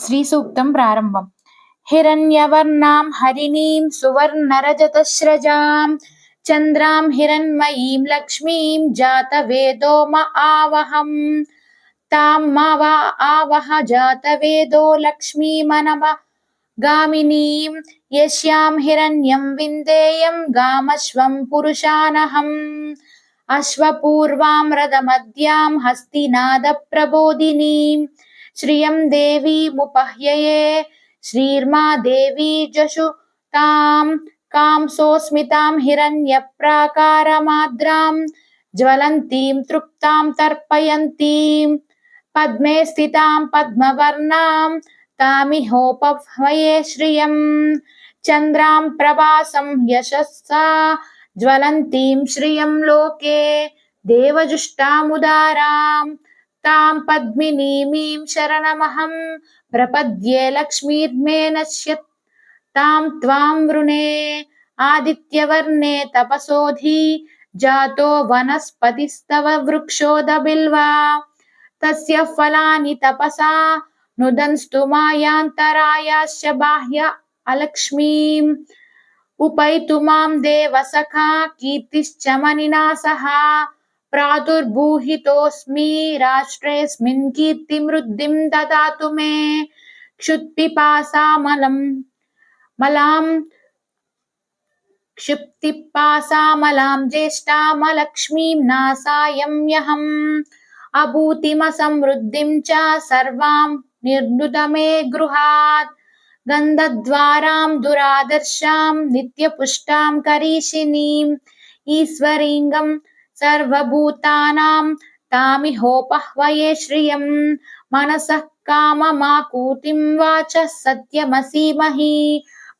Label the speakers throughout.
Speaker 1: శ్రీసూక్తం ప్రారంభం. హిరణ్యవర్ణాం హరిణీం సువర్ణరజతస్రజాం చంద్రాం హిరణ్మయీం లక్ష్మీం జాతవేదో ఆవహం తాం ఆవహ జాతవేదో లక్ష్మీమనవ గామినీం యస్యాం హిరణ్యం విందేయం గామశ్వం పురుషానహం అశ్వపూర్వాం రథమద్యాం హస్తినాద ప్రబోధినీం శ్రియం దేవీముపహ్యయే శ్రీర్మా దేవీ జషు తాం కాంసోస్మితాం హిరణ్యప్రాకారమాద్రాం జ్వలంతీం తృప్తాం తర్పయంతీం పద్మే స్థితాం పద్మవర్ణాం తామిహోపహ్వయే శ్రియం చంద్రాం ప్రభాసం యశస్సా జ్వలంతీం శ్రియం లోకే దేవజుష్టాముదారాం తాం పద్మినీమీం శరణమహం ప్రపద్యే లక్ష్మీర్మే నశ్యత్ తాం త్వాం వృణే ఆదిత్యవర్ణే తపసోధి జాతో వనస్పతిస్తవ వృక్షోదబిల్వా తస్య ఫలాని తపసా నుదన్స్తు మాయాంతరాయాశ్చ బాహ్య అలక్ష్మీం ఉపైతు మాం దేవ సఖా కీర్తిశ్చ మనినా సహా ప్రాదుర్భూహితోస్మి రాష్ట్రేస్మిన్ కీర్తిమృద్ధిం దదాతు మే क्षुत्पिपासामलां ज्येष्ठामलक्ष्मीं नासायम्यहम् अभूतिमसमृद्धिं च सर्वां निर्नुद मे गृहात् गन्धद्वारां दुरादर्शां नित्यपुष्टां करीषिणीम् ईश्वरीङ्गं सर्वभूतानां तामिहोपह्वये श्रियं मनसः काममाकूतिं वाचः सत्यमसीमहि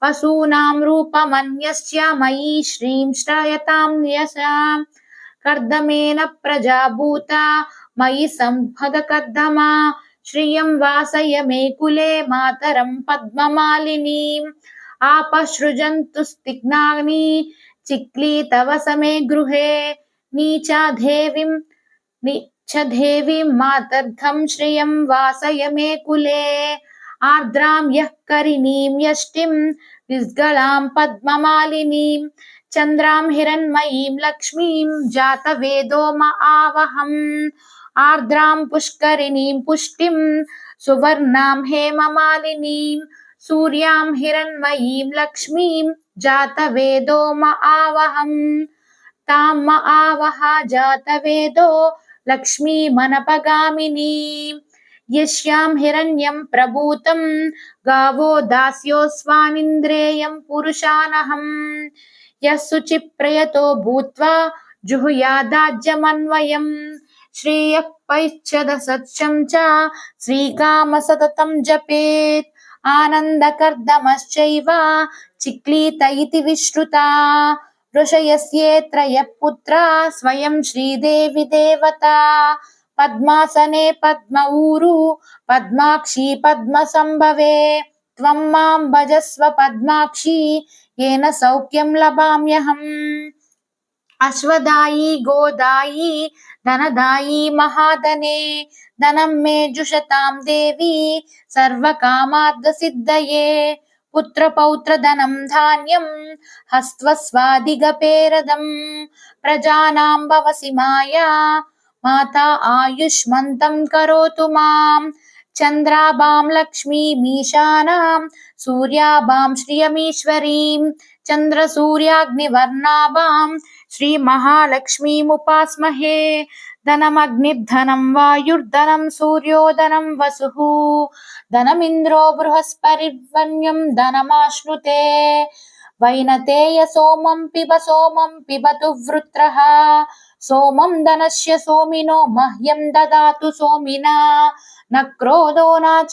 Speaker 1: वसूनां रूपमन्यस्य मयि श्रीं श्रायतां यशां कर्दमेन प्रजा भूता मयि सम्पदकर्दमा श्रियं वासय मे कुले मातरं पद्ममालिनीम् आपसृजन्तु स्तिग्नानि चिक्ली तव समे गृहे नीचदेवीं मातर्धं श्रियं वासय मे कुले आर्द्रां यः करिणीं यष्टिं विस्गलां पद्ममालिनीं चन्द्रां हिरण्मयीं लक्ष्मीं जातवेदो आवहम् आर्द्रां पुष्करिणीं पुष्टिं सुवर्णां हेममालिनीं सूर्यां हिरण्मयीं लक्ष्मीं जातवेदो आवहम् तां आवह जातवेदो लक्ष्मीमनपगामिनीं यस्यां हिरण्यं प्रभूतं गावो दास्योऽस्वानिन्द्रेयं पुरुषानहं यः शुचिप्रयतो भूत्वा जुहुयादाज्यमन्वयं श्रेयः पैच्छदसत्यं च श्रीकाम सततं जपेत् आनन्दकर्दमश्चैव चिक्लीत इति विश्रुता ऋषयस्येऽत्र यः पुत्रा स्वयं श्रीदेवी देवता पद्मासने पद्म ऊरु पद्माक्षी पद्मसंभवे त्वं मां भजस्व पद्माक्षी येन सौख्यं लभाम्यहम् अश्वदायी गोदायी धनदायी महाधने धनं मे जुषतां देवी सर्वकामार्थसिद्धये पुत्रपौत्रधनं धान्यं हस्त्वस्वादिगपेरदं प्रजानां भवसि माया माता आयुष्मन्तं करोतु मां चन्द्राभां लक्ष्मीमीशानां सूर्याभां श्रियमीश्वरीं चन्द्रसूर्याग्निवर्णाभां श्रीमहालक्ष्मीमुपास्महे धनमग्निर्धनं वायुर्धनं सूर्योधनं वसुः धनमिन्द्रो बृहस्पतिर्वन्यं धनमाश्नुते वैनतेय सोमं पिबतु वृत्रः सोमं धनस्य सोमिनो मह्यं ददातु सोमिना न क्रोधो न च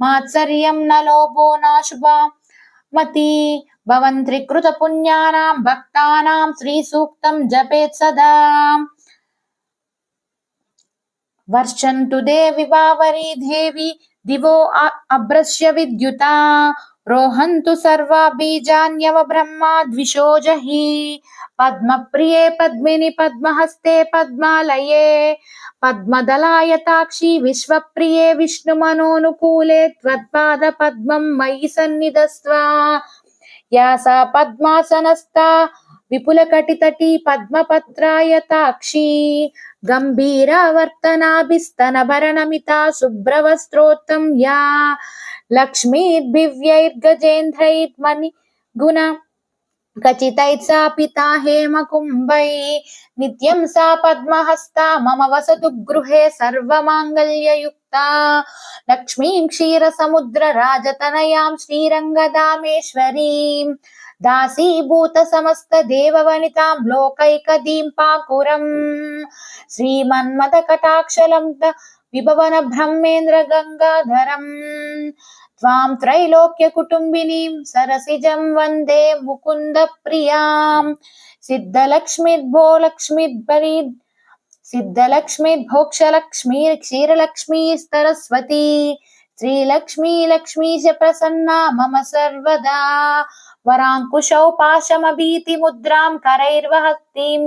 Speaker 1: मात्सर्यं न लोभो न शुभमति भवन्त्रिकृतपुण्यानां भक्तानां श्रीसूक्तं जपेत् सदा वर्षन्तु देवि वावरी देवी दिवो अभ्रश्य विद्युता रोहन्तु सर्वा बीजान्यव ब्रह्मा द्विषोजहि पद्मप्रिये पद्मिनि पद्महस्ते पद्मालये पद्मदलायताक्षि विश्वप्रिये विष्णुमनोनुकूले त्वत्पाद पद्मं मयि सन्निधस्त्व या सा पद्मासनस्था विपुलकटितटी पद्मपत्रायताक्षी गम्भीरावर्तनाभिस्तनभरणमिता शुभ्रवस्त्रोत्तं या लक्ष्मीर्दिव्यैर्गजेन्द्रैर्मणिगुण खचितैः सा पिता हेमकुम्भै नित्यं सा पद्महस्ता मम वसतु गृहे सर्वमाङ्गल्ययुक्ता लक्ष्मीं क्षीरसमुद्रराजतनयां श्रीरङ्गधामेश्वरीं दासीभूतसमस्तदेववनितां लोकैकदीं पाकुरम् श्रीमन्मथकटाक्षलं विभवन ब्रह्मेन्द्र गङ्गाधरम् त्वां त्रैलोक्यकुटुम्बिनीं सरसिजं वन्दे मुकुन्दप्रियां सिद्धलक्ष्मीर्भो लक्ष्मीर्बरीद् सिद्धलक्ष्मीर्भोक्षलक्ष्मी क्षीरलक्ष्मीस्तरस्वती श्रीलक्ष्मी लक्ष्मी च प्रसन्ना मम सर्वदा वराङ्कुशौ पाशमभीतिमुद्रां करैर्वहत्तीं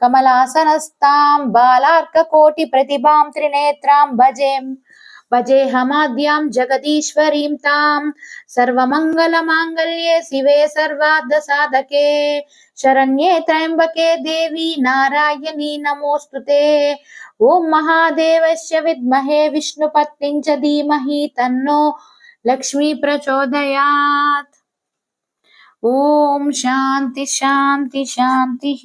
Speaker 1: कमलासनस्तां बालार्ककोटिप्रतिभां त्रिनेत्रां भजेऽहमाद्यां जगदीश्वरीं तां सर्वमङ्गलमाङ्गल्ये शिवे सर्वार्थसाधके शरण्ये त्र्यम्बके देवी नारायणी नमोऽस्तुते ॐ महादेवस्य विद्महे विष्णुपत्नीं च धीमहि तन्नो लक्ष्मी प्रचोदयात्। ॐ शान्ति शान्ति शान्तिः।